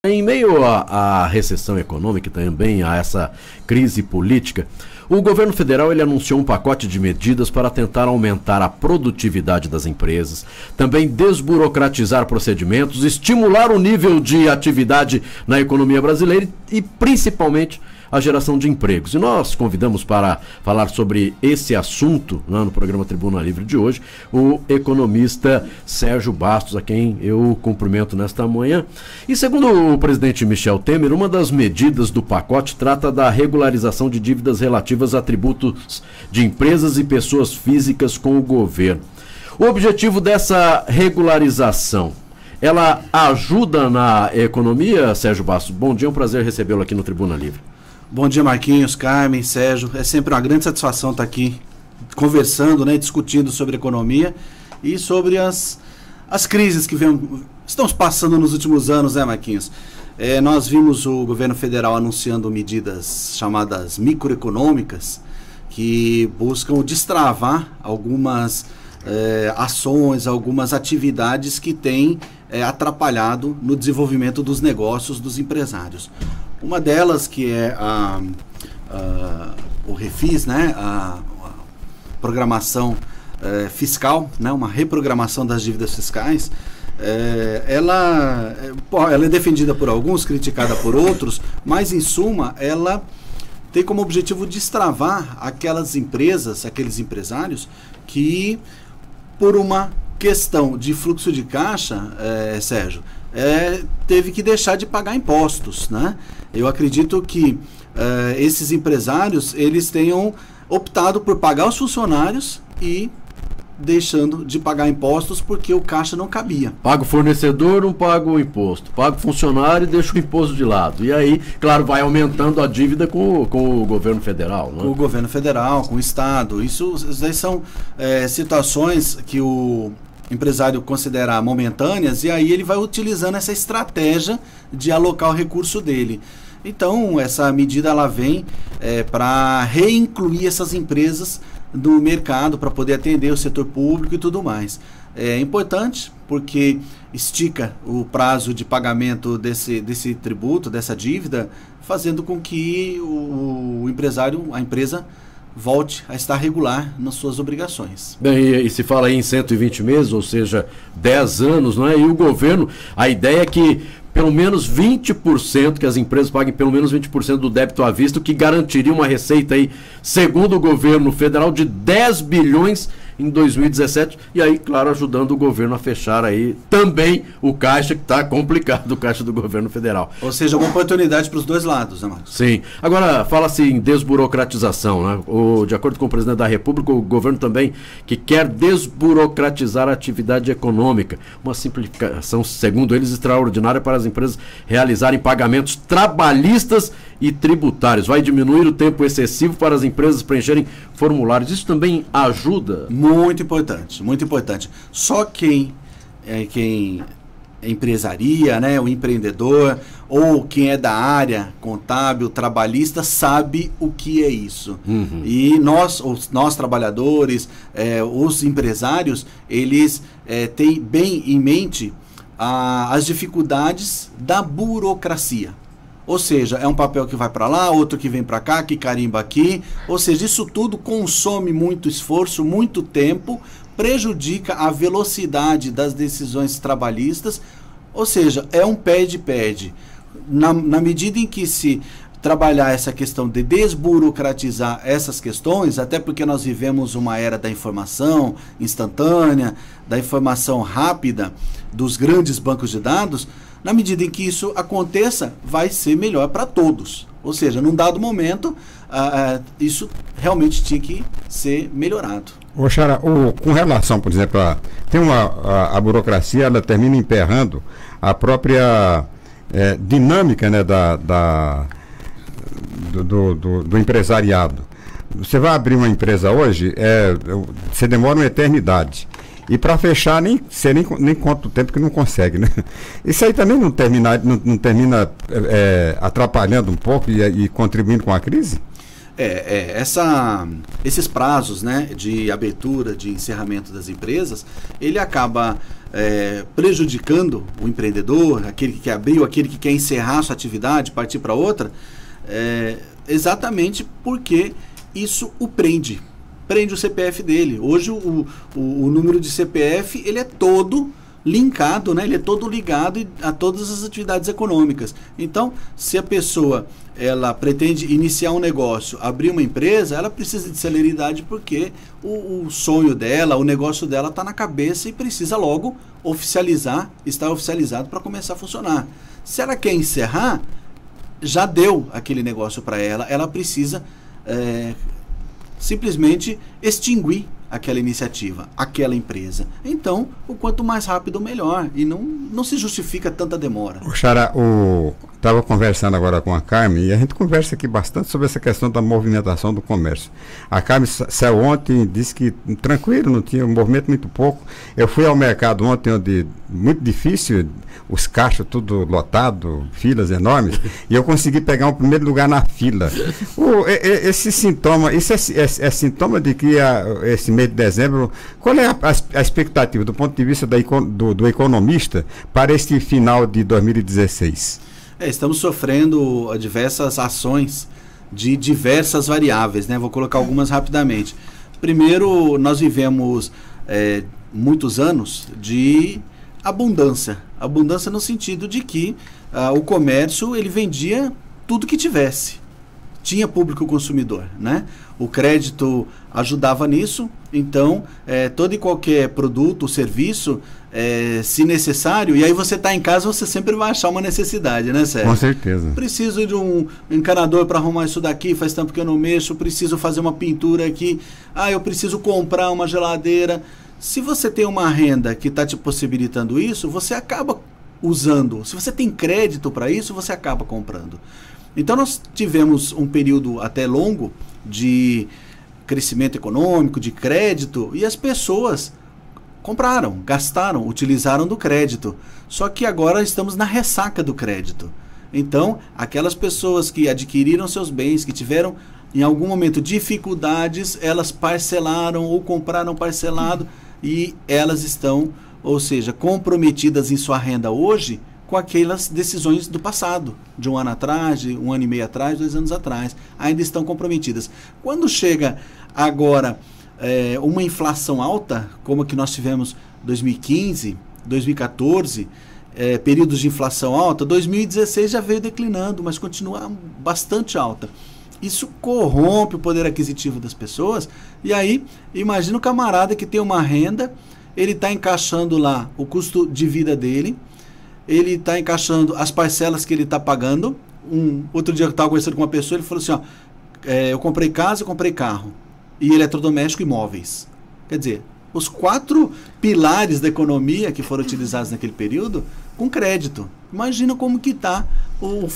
Em meio à recessão econômica e também a essa crise política, o governo federal ele anunciou um pacote de medidas para tentar aumentar a produtividade das empresas, também desburocratizar procedimentos, estimular o nível de atividade na economia brasileira e principalmente a geração de empregos. E nós convidamos para falar sobre esse assunto no programa Tribuna Livre de hoje o economista Sérgio Bastos, a quem eu cumprimento nesta manhã. E segundo o presidente Michel Temer, uma das medidas do pacote trata da regularização de dívidas relativas a tributos de empresas e pessoas físicas com o governo. O objetivo dessa regularização, ela ajuda na economia, Sérgio Bastos? Bom dia, é um prazer recebê-lo aqui no Tribuna Livre. Bom dia, Marquinhos, Carmen, Sérgio. É sempre uma grande satisfação estar aqui conversando, discutindo sobre economia e sobre as crises que estamos passando nos últimos anos, Marquinhos? Nós vimos o governo federal anunciando medidas chamadas microeconômicas que buscam destravar algumas ações, algumas atividades que têm atrapalhado no desenvolvimento dos negócios dos empresários. Uma delas que é o Refis, a programação fiscal, uma reprogramação das dívidas fiscais. Ela é defendida por alguns, criticada por outros, mas em suma ela tem como objetivo destravar aquelas empresas, aqueles empresários que por uma questão de fluxo de caixa, Sérgio, teve que deixar de pagar impostos, Eu acredito que esses empresários, eles tenham optado por pagar os funcionários e deixando de pagar impostos porque o caixa não cabia. Paga o fornecedor, não paga o imposto. Paga o funcionário e deixa o imposto de lado. E aí, claro, vai aumentando a dívida com o governo federal. Com o governo federal, com o Estado. Isso daí são situações que o empresário considera momentâneas e aí ele vai utilizando essa estratégia de alocar o recurso dele. Então, essa medida ela vem para reincluir essas empresas no mercado, para poder atender o setor público e tudo mais. É importante porque estica o prazo de pagamento desse tributo, dessa dívida, fazendo com que o empresário, a empresa, volte a estar regular nas suas obrigações. Bem, e se fala aí em 120 meses, ou seja, 10 anos, E o governo, a ideia é que pelo menos 20%, que as empresas paguem pelo menos 20% do débito à vista, o que garantiria uma receita aí, segundo o governo federal, de 10 bilhões em 2017, e aí, claro, ajudando o governo a fechar aí também o caixa, que está complicado, o caixa do governo federal. Ou seja, uma oportunidade para os dois lados, Marcos? Sim. Agora, fala-se em desburocratização, de acordo com o presidente da República, o governo também que quer desburocratizar a atividade econômica, uma simplificação, segundo eles, extraordinária para as empresas realizarem pagamentos trabalhistas e tributários. Vai diminuir o tempo excessivo para as empresas preencherem formulários. Isso também ajuda? Muito importante, muito importante. Só quem empresaria, o empreendedor, ou quem é da área contábil, trabalhista, sabe o que é isso. Uhum. E nós trabalhadores, os empresários, eles têm bem em mente as dificuldades da burocracia. Ou seja, é um papel que vai para lá, outro que vem para cá, que carimba aqui. Ou seja, isso tudo consome muito esforço, muito tempo, prejudica a velocidade das decisões trabalhistas. Ou seja, é um pede-pede. Na medida em que se trabalhar essa questão de desburocratizar essas questões, até porque nós vivemos uma era da informação instantânea, da informação rápida, dos grandes bancos de dados, na medida em que isso aconteça, vai ser melhor para todos. Ou seja, num dado momento, isso realmente tinha que ser melhorado. Xará, com relação, por exemplo, a burocracia, ela termina emperrando a própria dinâmica do empresariado. Você vai abrir uma empresa hoje, você demora uma eternidade. E para fechar, você nem conta o tempo que não consegue, Isso aí também não termina atrapalhando um pouco e contribuindo com a crise? Esses prazos, de abertura, de encerramento das empresas, ele acaba prejudicando o empreendedor, aquele que quer abrir, ou aquele que quer encerrar sua atividade, partir para outra, exatamente porque isso o prende o CPF dele. Hoje o número de CPF ele é todo linkado, né? Ele é todo ligado a todas as atividades econômicas. Então, se a pessoa ela pretende iniciar um negócio, abrir uma empresa, ela precisa de celeridade porque o sonho dela, o negócio dela está na cabeça e precisa logo estar oficializado para começar a funcionar. Se ela quer encerrar, já deu aquele negócio para ela, ela precisa simplesmente extinguir aquela iniciativa, aquela empresa. Então, o quanto mais rápido, melhor. E não se justifica tanta demora. O Xará, estava conversando agora com a Carmen, e a gente conversa aqui bastante sobre essa questão da movimentação do comércio. A Carmen saiu ontem e disse que tranquilo, não tinha um movimento muito pouco. Eu fui ao mercado ontem, onde muito difícil, os caixas tudo lotado, filas enormes, e eu consegui pegar um primeiro lugar na fila. Esse sintoma, isso é sintoma de que esse mês de dezembro, qual é a expectativa do ponto de vista do economista para este final de 2016? Estamos sofrendo diversas ações de diversas variáveis, né? Vou colocar algumas rapidamente. Primeiro, nós vivemos muitos anos de abundância. Abundância no sentido de que o comércio ele vendia tudo que tivesse. Tinha público consumidor, né? O crédito ajudava nisso, então todo e qualquer produto ou serviço, se necessário, e aí você está em casa, você sempre vai achar uma necessidade, né, Sérgio? Com certeza. Preciso de um encanador para arrumar isso daqui, faz tempo que eu não mexo, preciso fazer uma pintura aqui, eu preciso comprar uma geladeira. Se você tem uma renda que está te possibilitando isso, você acaba usando. Se você tem crédito para isso, você acaba comprando. Então nós tivemos um período até longo de crescimento econômico, de crédito, e as pessoas compraram, gastaram, utilizaram do crédito. Só que agora estamos na ressaca do crédito. Então, aquelas pessoas que adquiriram seus bens, que tiveram em algum momento dificuldades, elas parcelaram ou compraram parcelado e elas estão, ou seja, comprometidas em sua renda hoje com aquelas decisões do passado, de um ano atrás, de um ano e meio atrás, 2 anos atrás, ainda estão comprometidas. Quando chega agora uma inflação alta, como a que nós tivemos 2015, 2014, períodos de inflação alta, 2016 já veio declinando, mas continua bastante alta. Isso corrompe o poder aquisitivo das pessoas, e aí, imagina o camarada que tem uma renda, ele está encaixando lá o custo de vida dele, ele está encaixando as parcelas que ele está pagando. Outro dia eu estava conversando com uma pessoa, ele falou assim, eu comprei casa, eu comprei carro, e eletrodoméstico e imóveis. Quer dizer, os 4 pilares da economia que foram utilizados naquele período, com crédito. Imagina como que está o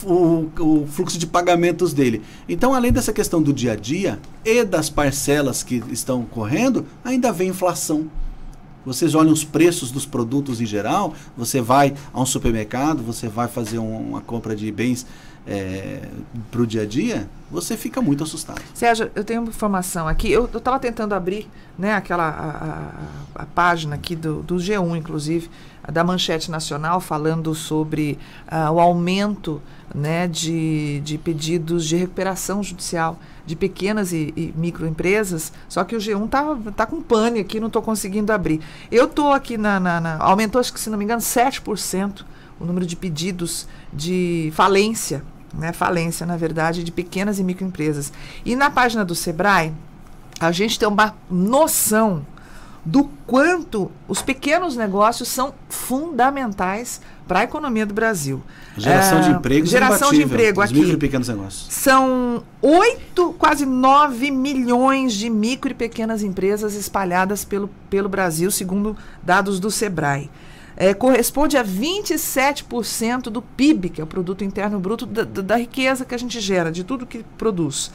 fluxo de pagamentos dele. Então, além dessa questão do dia a dia e das parcelas que estão correndo, ainda vem inflação. Vocês olham os preços dos produtos em geral, você vai a um supermercado, você vai fazer uma compra de bens para o dia a dia, você fica muito assustado. Sérgio, eu tenho uma informação aqui, eu estava tentando abrir, né, a página aqui do G1, inclusive, da Manchete Nacional, falando sobre o aumento, né, de pedidos de recuperação judicial de pequenas e microempresas, só que o G1 tá com pane aqui, não estou conseguindo abrir. Eu estou aqui aumentou, acho que se não me engano, 7% o número de pedidos de falência, né, falência, na verdade, de pequenas e microempresas. E na página do Sebrae, a gente tem uma noção do quanto os pequenos negócios são fundamentais para a economia do Brasil. Geração de emprego, geração de emprego aqui. Micro e pequenos negócios. São 8, quase 9 milhões de micro e pequenas empresas espalhadas pelo Brasil, segundo dados do Sebrae. Corresponde a 27% do PIB, que é o Produto Interno Bruto, da riqueza que a gente gera, de tudo que produz.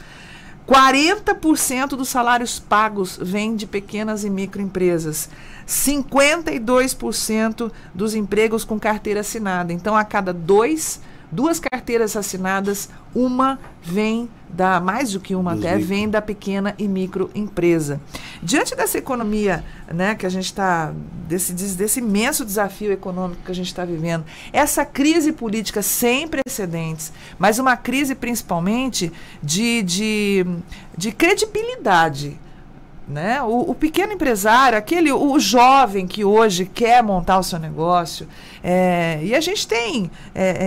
40% dos salários pagos vêm de pequenas e microempresas. 52% dos empregos com carteira assinada. Então, a cada 2 2 carteiras assinadas, uma vem da, mais do que uma até, vem da pequena e microempresa. Diante dessa economia, né, que a gente está, desse imenso desafio econômico que a gente está vivendo, essa crise política sem precedentes, mas uma crise principalmente de credibilidade, né? O pequeno empresário, o jovem que hoje quer montar o seu negócio, e a gente tem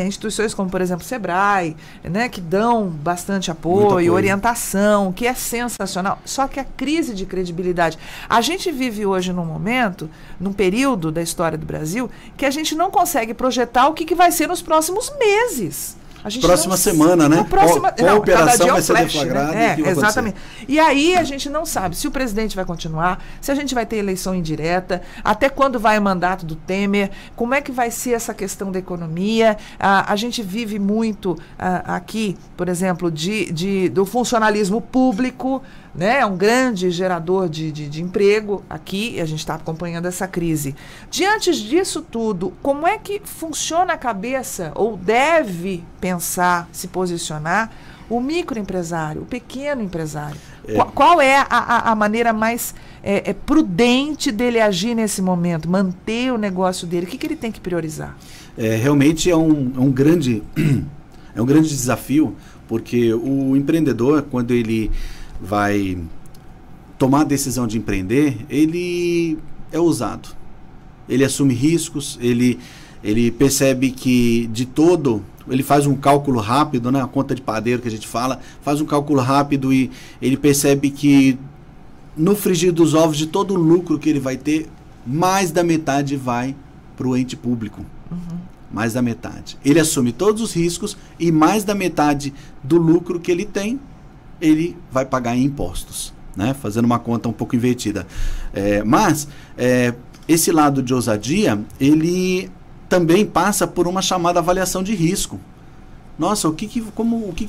instituições como, por exemplo, o Sebrae, né, que dão bastante apoio, orientação, que é sensacional, só que a crise de credibilidade, a gente vive hoje num período da história do Brasil, que a gente não consegue projetar o que vai ser nos próximos meses. Próxima semana, né? Qual operação vai ser flash, deflagrada? né? Exatamente. E aí a gente não sabe se o presidente vai continuar, se a gente vai ter eleição indireta, até quando vai o mandato do Temer, como é que vai ser essa questão da economia. A gente vive muito aqui, por exemplo, do funcionalismo público, né? É um grande gerador de emprego aqui, e a gente está acompanhando essa crise. Diante disso tudo, como é que funciona a cabeça, ou deve pensar, se posicionar, o microempresário, o pequeno empresário? Qual é a maneira mais prudente dele agir nesse momento, manter o negócio dele? O que ele tem que priorizar? Realmente é um grande desafio, porque o empreendedor, quando ele vai tomar a decisão de empreender, ele é ousado. Ele assume riscos, ele percebe que ele faz um cálculo rápido, né? A conta de padeiro que a gente fala, faz um cálculo rápido e ele percebe que no frigir dos ovos de todo o lucro que ele vai ter, mais da metade vai para o ente público. Mais da metade. Ele assume todos os riscos e mais da metade do lucro que ele tem, ele vai pagar em impostos, né? Fazendo uma conta um pouco invertida. Mas esse lado de ousadia, ele também passa por uma chamada avaliação de risco. Nossa, o que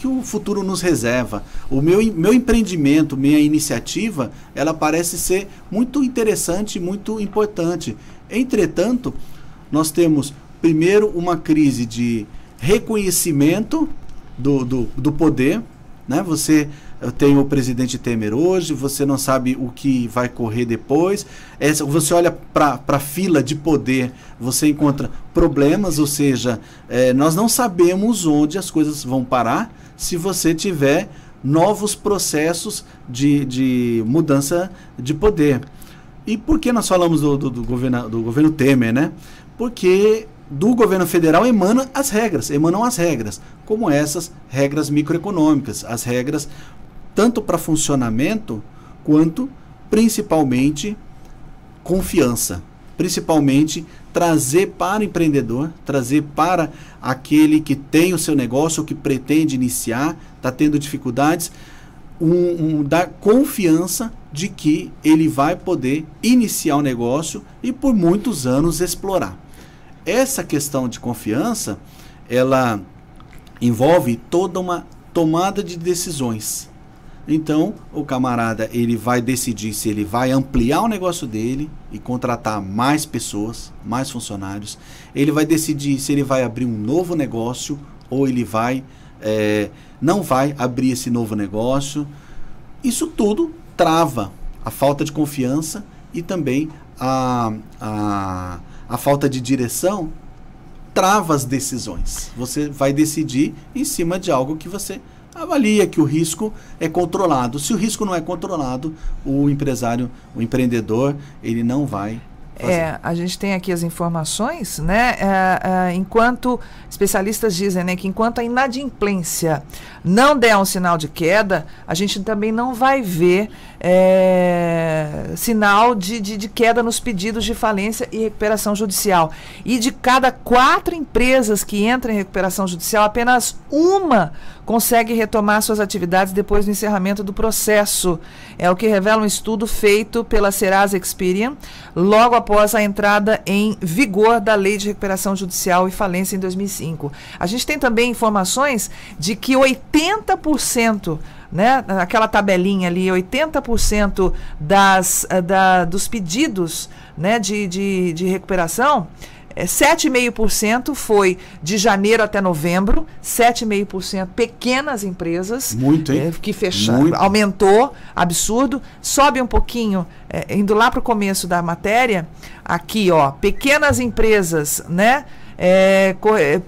o futuro nos reserva? O meu empreendimento, minha iniciativa, ela parece ser muito interessante, muito importante. Entretanto, nós temos, primeiro, uma crise de reconhecimento do poder, né? Você tem o presidente Temer hoje, você não sabe o que vai correr depois. Você olha para a fila de poder, você encontra problemas, ou seja, nós não sabemos onde as coisas vão parar se você tiver novos processos de mudança de poder. E por que nós falamos do governo Temer, né? Porque do governo federal emanam as regras, como essas regras microeconômicas, as regras tanto para funcionamento quanto, principalmente, confiança. Principalmente, trazer para o empreendedor, trazer para aquele que tem o seu negócio, que pretende iniciar, está tendo dificuldades, dar confiança de que ele vai poder iniciar o negócio e por muitos anos explorar. Essa questão de confiança, ela envolve toda uma tomada de decisões. Então, o camarada, ele vai decidir se ele vai ampliar o negócio dele e contratar mais pessoas, mais funcionários. Ele vai decidir se ele vai abrir um novo negócio ou ele não vai abrir esse novo negócio. Isso tudo trava a falta de confiança e também a falta de direção trava as decisões. Você vai decidir em cima de algo que você avalia que o risco é controlado. Se o risco não é controlado, o empreendedor, ele não vai fazer. A gente tem aqui as informações, né? Enquanto especialistas dizem, né, que enquanto a inadimplência não der um sinal de queda, a gente também não vai ver sinal de queda nos pedidos de falência e recuperação judicial. E de cada 4 empresas que entram em recuperação judicial, apenas uma consegue retomar suas atividades depois do encerramento do processo. É o que revela um estudo feito pela Serasa Experian, logo após a entrada em vigor da Lei de Recuperação Judicial e Falência em 2005. A gente tem também informações de que 80%, né, aquela tabelinha ali, 80% dos pedidos, né, de recuperação 7,5% foi de janeiro até novembro, 7,5% pequenas empresas. Muito, hein? Que fecharam, Muito. aumentou, absurdo. Sobe um pouquinho, indo lá para o começo da matéria, aqui, ó, pequenas empresas, né?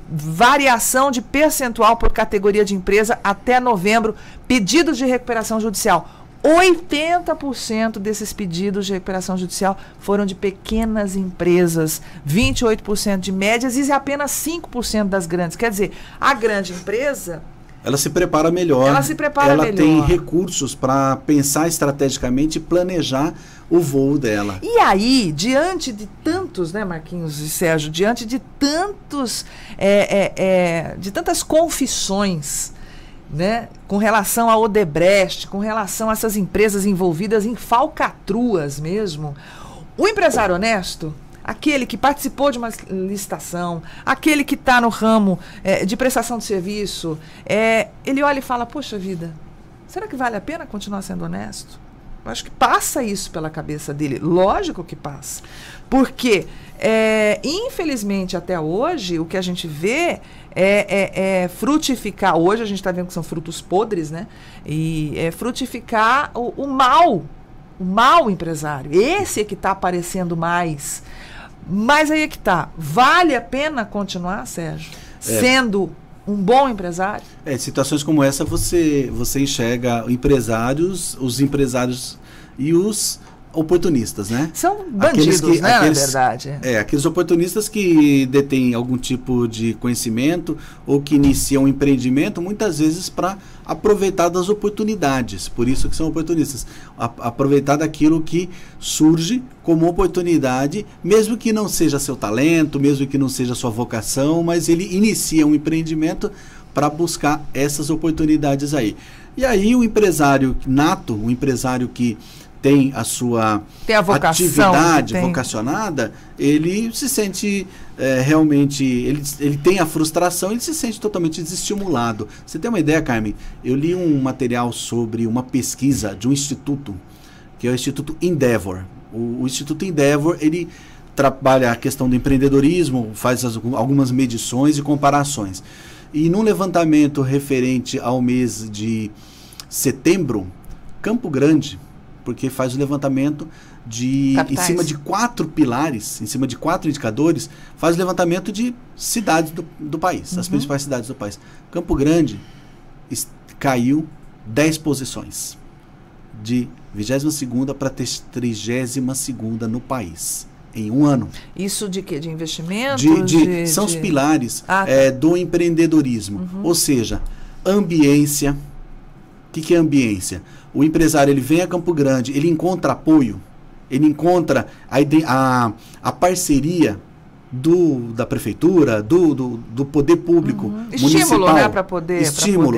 Variação de percentual por categoria de empresa até novembro, pedidos de recuperação judicial. 80% desses pedidos de recuperação judicial foram de pequenas empresas, 28% de médias e apenas 5% das grandes. Quer dizer, a grande empresa... Ela se prepara melhor. Ela tem recursos para pensar estrategicamente e planejar o voo dela. E aí, diante de tantos, né, Marquinhos e Sérgio, diante de tantos, de tantas confissões, né, com relação à Odebrecht, com relação a essas empresas envolvidas em falcatruas mesmo, o empresário honesto, aquele que participou de uma licitação, aquele que está no ramo de prestação de serviço, ele olha e fala, poxa vida, será que vale a pena continuar sendo honesto? Eu acho que passa isso pela cabeça dele. Lógico que passa. Porque, infelizmente, até hoje, o que a gente vê é frutificar. Hoje a gente está vendo que são frutos podres, né? E frutificar o mal empresário. Esse é que está aparecendo mais. Mas aí é que tá. Vale a pena continuar, Sérgio, sendo um bom empresário? Situações como essa você enxerga os empresários e os oportunistas, né? São bandidos, na verdade. Aqueles oportunistas que detêm algum tipo de conhecimento ou que iniciam um empreendimento, muitas vezes para aproveitar das oportunidades. Por isso que são oportunistas. Aproveitar daquilo que surge como oportunidade, mesmo que não seja seu talento, mesmo que não seja sua vocação, mas ele inicia um empreendimento para buscar essas oportunidades aí. E aí o empresário nato, o empresário que tem a sua atividade vocacionada, ele se sente realmente, ele tem a frustração, ele se sente totalmente desestimulado. Você tem uma ideia, Carmen? Eu li um material sobre uma pesquisa de um instituto, que é o Instituto Endeavor. O Instituto Endeavor, ele trabalha a questão do empreendedorismo, faz algumas medições e comparações. E num levantamento referente ao mês de setembro, Campo Grande, porque faz o levantamento em cima de 4 pilares, em cima de 4 indicadores, faz o levantamento de cidades do país, as principais cidades do país. Campo Grande caiu 10 posições, de 22ª para 32ª no país, em um ano. Isso de quê? De investimento? São os pilares do empreendedorismo, ou seja, ambiência. O que é ambiência? O empresário, ele vem a Campo Grande, ele encontra apoio, ele encontra a parceria da prefeitura, do poder público municipal. Estímulo, né, para poder...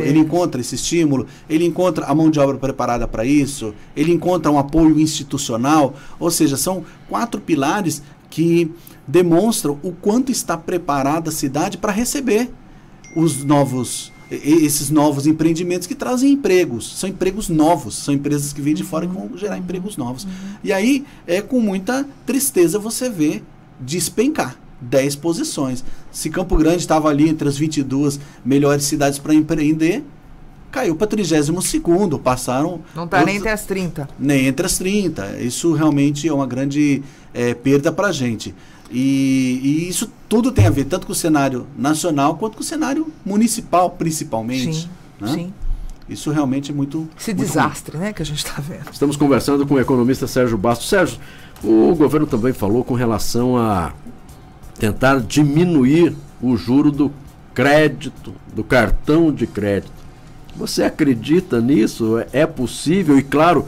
Ele encontra esse estímulo, ele encontra a mão de obra preparada para isso, ele encontra um apoio institucional, ou seja, são 4 pilares que demonstram o quanto está preparada a cidade para receber esses novos empreendimentos que trazem empregos. São empregos novos, são empresas que vêm de fora que vão gerar empregos novos. E aí, com muita tristeza, você vê despencar 10 posições. Se Campo Grande estava ali entre as 22 melhores cidades para empreender, caiu para 32º, passaram... Não está nem entre as 30. Nem entre as 30. Isso realmente é uma grande perda para a gente. E isso tudo tem a ver tanto com o cenário nacional quanto com o cenário municipal, principalmente. Sim, né? sim. Isso realmente é muito... Esse muito desastre, né, que a gente está vendo. Estamos conversando com o economista Sérgio Bastos. Sérgio, o governo também falou com relação a tentar diminuir o juro do crédito, do cartão de crédito. Você acredita nisso? É possível? E claro,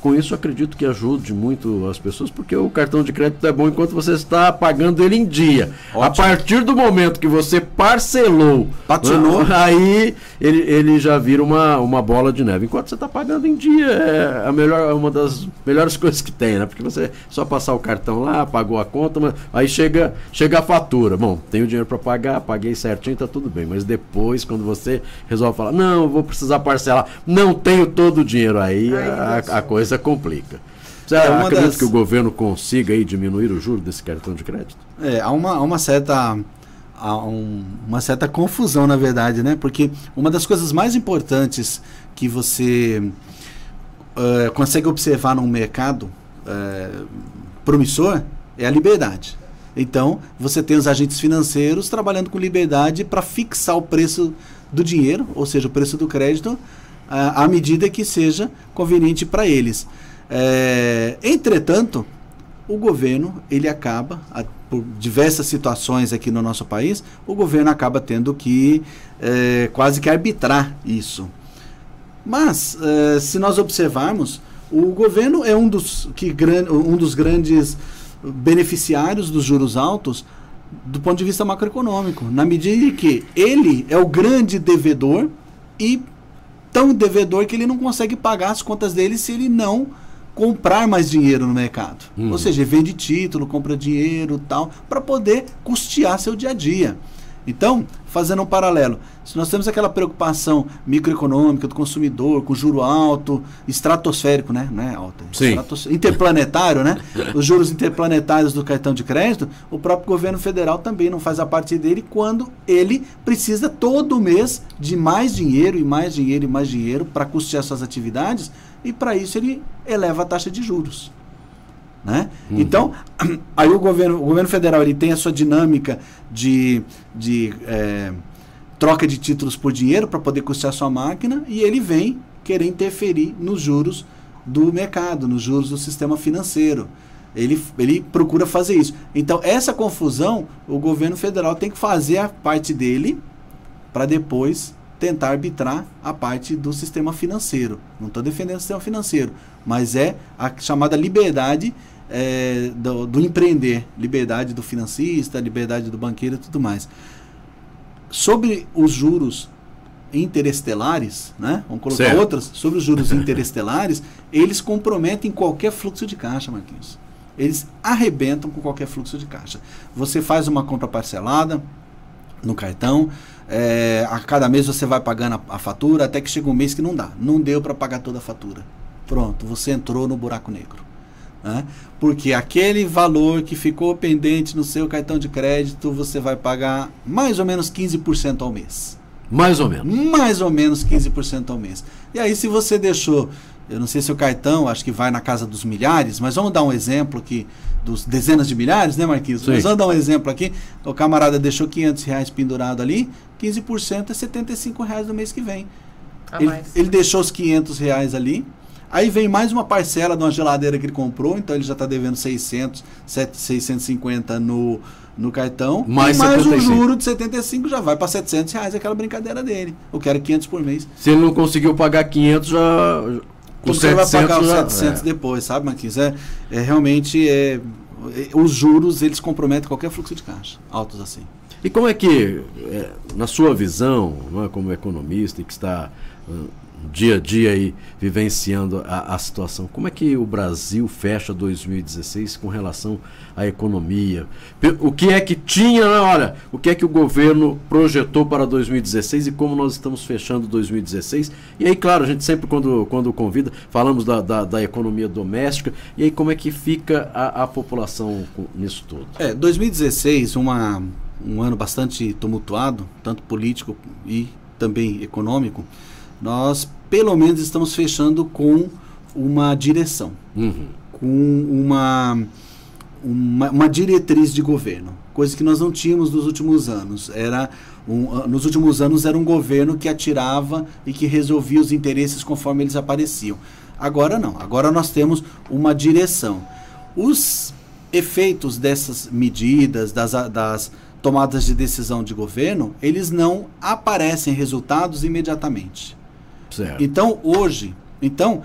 com isso acredito que ajude muito as pessoas, porque o cartão de crédito é bom enquanto você está pagando ele em dia. Ótimo. A partir do momento que você parcelou, aí ele já vira uma bola de neve. Enquanto você está pagando em dia, é uma das melhores coisas que tem, né? Porque você só passar o cartão lá, pagou a conta, mas aí chega a fatura. Bom, tenho dinheiro para pagar, paguei certinho, tá tudo bem. Mas depois, quando você resolve falar, não, eu vou precisar parcelar, não tenho todo o dinheiro, aí a coisa complica. Você acredita que o governo consiga aí diminuir o juro desse cartão de crédito? Há uma certa confusão, na verdade, né? Porque uma das coisas mais importantes que você consegue observar num mercado promissor é a liberdade. Então, você tem os agentes financeiros trabalhando com liberdade para fixar o preço do dinheiro, ou seja, o preço do crédito, à medida que seja conveniente para eles. Entretanto, o governo, ele acaba, por diversas situações aqui no nosso país, o governo acaba tendo que quase que arbitrar isso. Mas, se nós observarmos, o governo é um dos grandes beneficiários dos juros altos do ponto de vista macroeconômico, na medida em que ele é o grande devedor e tão devedor que ele não consegue pagar as contas dele se ele não comprar mais dinheiro no mercado. Ou seja, ele vende título, compra dinheiro e tal, para poder custear seu dia a dia. Então, fazendo um paralelo, se nós temos aquela preocupação microeconômica do consumidor, com juro alto, estratosférico, né? Não é alto, interplanetário, né? Os juros interplanetários do cartão de crédito, o próprio governo federal também não faz a parte dele quando ele precisa todo mês de mais dinheiro e mais dinheiro e mais dinheiro para custear suas atividades, e para isso ele eleva a taxa de juros. Né? Então, aí o governo federal ele tem a sua dinâmica de troca de títulos por dinheiro para poder custear sua máquina, e ele vem querer interferir nos juros do mercado, nos juros do sistema financeiro. Ele procura fazer isso. Então, essa confusão, o governo federal tem que fazer a parte dele para depois tentar arbitrar a parte do sistema financeiro. Não estou defendendo o sistema financeiro, mas é a chamada liberdade do empreender, liberdade do financista, liberdade do banqueiro e tudo mais. Sobre os juros interestelares, né? Vamos colocar outras, sobre os juros interestelares, eles comprometem qualquer fluxo de caixa, Marquinhos. Eles arrebentam com qualquer fluxo de caixa. Você faz uma compra parcelada no cartão, a cada mês você vai pagando a fatura, até que chega um mês que não dá. Não deu para pagar toda a fatura. Pronto, você entrou no buraco negro. Né? Porque aquele valor que ficou pendente no seu cartão de crédito, você vai pagar mais ou menos 15% ao mês. Mais ou menos? Mais ou menos 15% ao mês. E aí, se você deixou, eu não sei se o cartão, acho que vai na casa dos milhares, mas vamos dar um exemplo aqui, dos dezenas de milhares, né, Marquinhos? Mas vamos dar um exemplo aqui. O camarada deixou R$500 pendurado ali, 15% é R$75 no mês que vem. Ele deixou os R$500 ali, aí vem mais uma parcela de uma geladeira que ele comprou, então ele já está devendo 650 no cartão, mais um juro de 75 já vai para R$700, aquela brincadeira dele. Eu quero 500 por mês. Se ele não conseguiu pagar 500, já... Você vai pagar os 700 depois, sabe, Marquinhos? Realmente, os juros, eles comprometem qualquer fluxo de caixa, altos assim. E como é que, na sua visão, não é, como economista e que está dia a dia aí vivenciando a situação, como é que o Brasil fecha 2016 com relação à economia? O que é que tinha, olha, o que é que o governo projetou para 2016 e como nós estamos fechando 2016? E aí, claro, a gente sempre quando convida, falamos da economia doméstica, e aí como é que fica a população nisso tudo? 2016, um ano bastante tumultuado, tanto político e também econômico. Nós, pelo menos, estamos fechando com uma direção, com uma diretriz de governo, coisa que nós não tínhamos nos últimos anos. Nos últimos anos era um governo que atirava e que resolvia os interesses conforme eles apareciam. Agora não, agora nós temos uma direção. Os efeitos dessas medidas, das tomadas de decisão de governo, eles não aparecem resultados imediatamente. Certo. Então,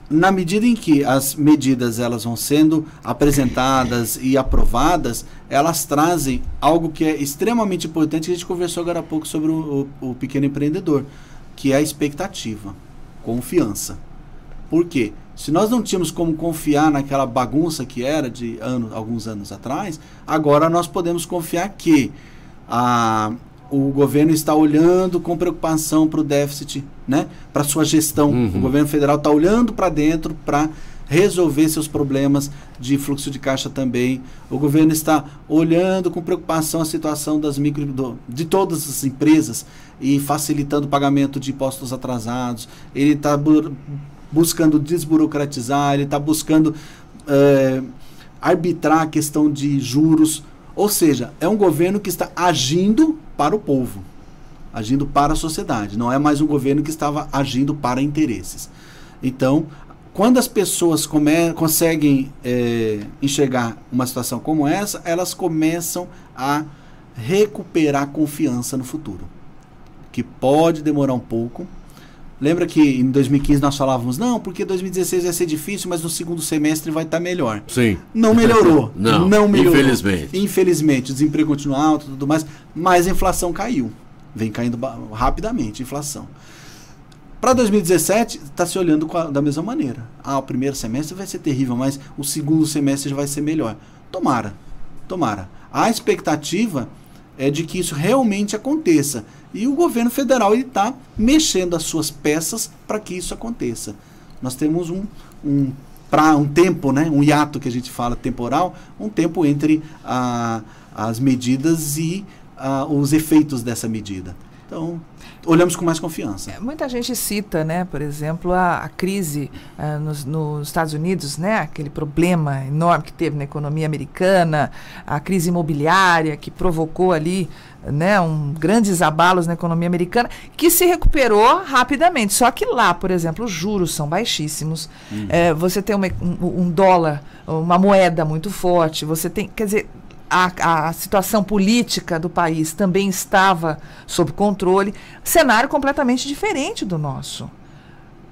na medida em que as medidas elas vão sendo apresentadas e aprovadas, elas trazem algo que é extremamente importante, que a gente conversou agora há pouco sobre o pequeno empreendedor, que é a expectativa, confiança. Por quê? Se nós não tínhamos como confiar naquela bagunça que era de alguns anos atrás, agora nós podemos confiar que o governo está olhando com preocupação para o déficit, né? Para a sua gestão. O governo federal está olhando para dentro para resolver seus problemas de fluxo de caixa também. O governo está olhando com preocupação a situação de todas as empresas e facilitando o pagamento de impostos atrasados. Ele está buscando desburocratizar, ele está buscando arbitrar a questão de juros. Ou seja, é um governo que está agindo para o povo, agindo para a sociedade. Não é mais um governo que estava agindo para interesses. Então, quando as pessoas conseguem enxergar uma situação como essa, elas começam a recuperar confiança no futuro, que pode demorar um pouco. Lembra que em 2015 nós falávamos, não, porque 2016 vai ser difícil, mas no segundo semestre vai estar melhor. Sim. Não melhorou. não melhorou. Infelizmente. Infelizmente, o desemprego continua alto e tudo mais, mas a inflação caiu. Vem caindo rapidamente a inflação. Para 2017, está se olhando da mesma maneira. O primeiro semestre vai ser terrível, mas o segundo semestre já vai ser melhor. Tomara. A expectativa é de que isso realmente aconteça. E o governo federal está mexendo as suas peças para que isso aconteça. Nós temos um tempo, né, um hiato que a gente fala temporal, um tempo entre as medidas e os efeitos dessa medida. Então, olhamos com mais confiança. Muita gente cita, né, por exemplo, a crise nos Estados Unidos, né, aquele problema enorme que teve na economia americana, a crise imobiliária que provocou ali, né, grandes abalos na economia americana, que se recuperou rapidamente. Só que lá, por exemplo, os juros são baixíssimos, você tem um dólar, uma moeda muito forte, você tem, quer dizer, a situação política do país também estava sob controle, cenário completamente diferente do nosso.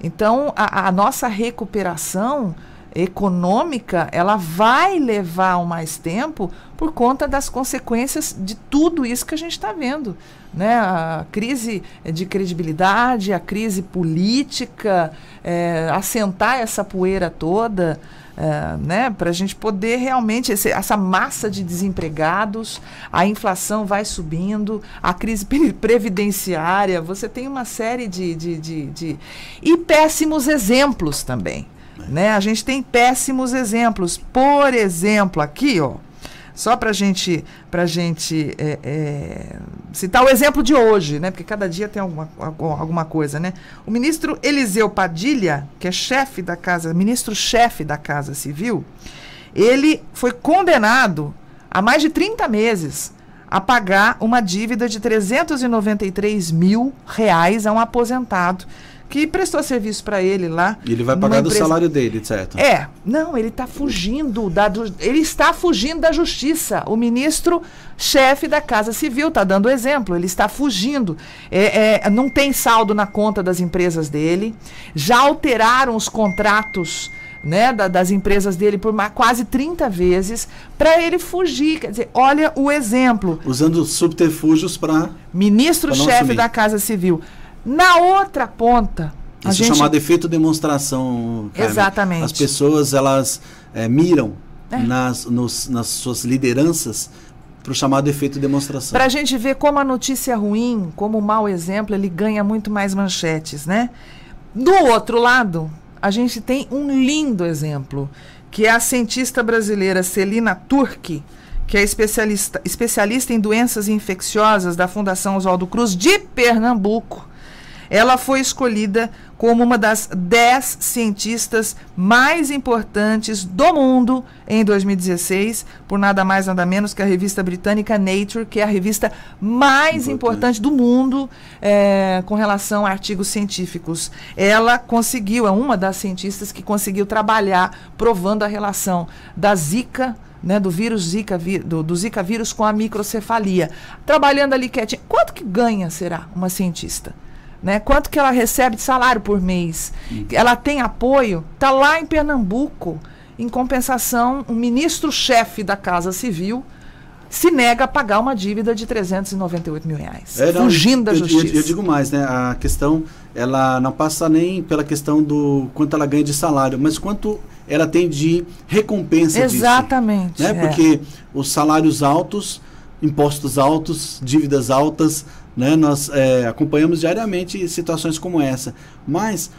Então, a nossa recuperação econômica, ela vai levar mais tempo por conta das consequências de tudo isso que a gente está vendo, né? A crise de credibilidade, a crise política, assentar essa poeira toda, né, para a gente poder realmente, essa massa de desempregados, a inflação vai subindo, a crise previdenciária, você tem uma série e péssimos exemplos também, né? A gente tem péssimos exemplos. Por exemplo, aqui, ó, só para a gente citar o exemplo de hoje, né? Porque cada dia tem alguma coisa, né? O ministro Eliseu Padilha, que é ministro-chefe da Casa Civil, ele foi condenado a mais de 30 meses a pagar uma dívida de R$393 mil a um aposentado que prestou serviço para ele lá. E ele vai pagar do salário dele, certo? Não, ele está fugindo da justiça. O ministro-chefe da Casa Civil está dando exemplo, ele está fugindo. Não tem saldo na conta das empresas dele, já alteraram os contratos, né, das empresas dele por quase 30 vezes para ele fugir. Quer dizer, olha o exemplo. Usando subterfúgios para... Ministro-chefe da Casa Civil. Na outra ponta... Isso é chamado efeito demonstração, Carmen. Exatamente. As pessoas, elas miram nas suas lideranças para o chamado efeito demonstração. Para a gente ver como a notícia ruim, como o mau exemplo, ele ganha muito mais manchetes, né? Do outro lado, a gente tem um lindo exemplo, que é a cientista brasileira Celina Turki, que é especialista em doenças infecciosas da Fundação Oswaldo Cruz de Pernambuco. Ela foi escolhida como uma das 10 cientistas mais importantes do mundo em 2016, por nada mais nada menos que a revista britânica Nature, que é a revista mais importante do mundo com relação a artigos científicos. Ela conseguiu, é uma das cientistas que conseguiu trabalhar provando a relação da Zika, né, do vírus Zika, do Zika vírus com a microcefalia. Trabalhando ali quietinha. Quanto que ganha, será, uma cientista? Né? Quanto que ela recebe de salário por mês? Ela tem apoio? Está lá em Pernambuco. Em compensação, o ministro-chefe da Casa Civil se nega a pagar uma dívida de R$398 mil. Fugindo da justiça. Eu digo mais, né? A questão, ela não passa nem pela questão do quanto ela ganha de salário, mas quanto ela tem de recompensa disso. Exatamente. Né? Porque os salários altos, impostos altos, dívidas altas, né? Nós acompanhamos diariamente situações como essa. Mas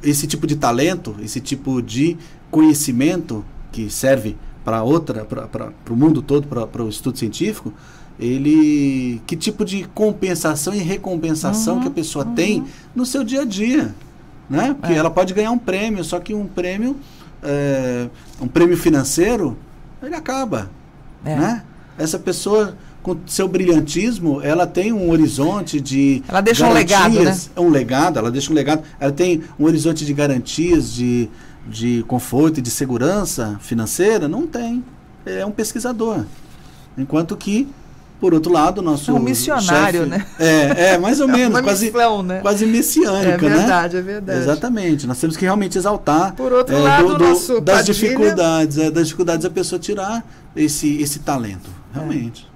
esse tipo de talento, esse tipo de conhecimento que serve para o mundo todo, para o estudo científico, que tipo de compensação e recompensação que a pessoa tem no seu dia a dia, né? Porque ela pode ganhar um prêmio, só que um prêmio financeiro, ele acaba, né? Essa pessoa, com seu brilhantismo, ela tem um horizonte de ela deixa um legado, né? Ela deixa um legado, ela tem um horizonte de garantias, de conforto e de segurança financeira. Não tem. É um pesquisador. Enquanto que, por outro lado, nosso um missionário, chefe, né? Mais ou menos, missão, né? quase messiânica, né? É verdade. Exatamente. Nós temos que realmente exaltar, por outro lado, das dificuldades a pessoa tirar esse talento, realmente.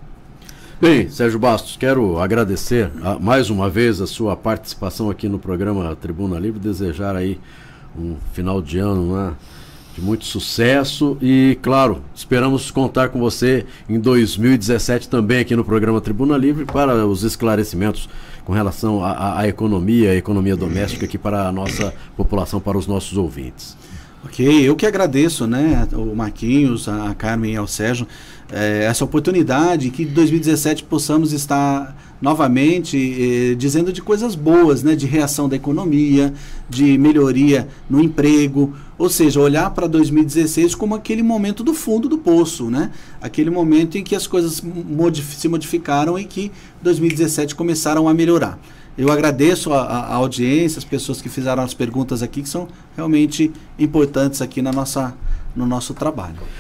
Bem, Sérgio Bastos, quero agradecer mais uma vez a sua participação aqui no programa Tribuna Livre, desejar aí um final de ano, né, de muito sucesso e, claro, esperamos contar com você em 2017 também aqui no programa Tribuna Livre para os esclarecimentos com relação à economia, a economia doméstica aqui para a nossa população, para os nossos ouvintes. Ok, eu que agradeço, né, o Marquinhos, a Carmen e ao Sérgio, essa oportunidade, que em 2017 possamos estar novamente dizendo de coisas boas, né, de reação da economia, de melhoria no emprego, ou seja, olhar para 2016 como aquele momento do fundo do poço, né, aquele momento em que as coisas se modificaram e que 2017 começaram a melhorar. Eu agradeço a audiência, as pessoas que fizeram as perguntas aqui, que são realmente importantes aqui no nosso trabalho.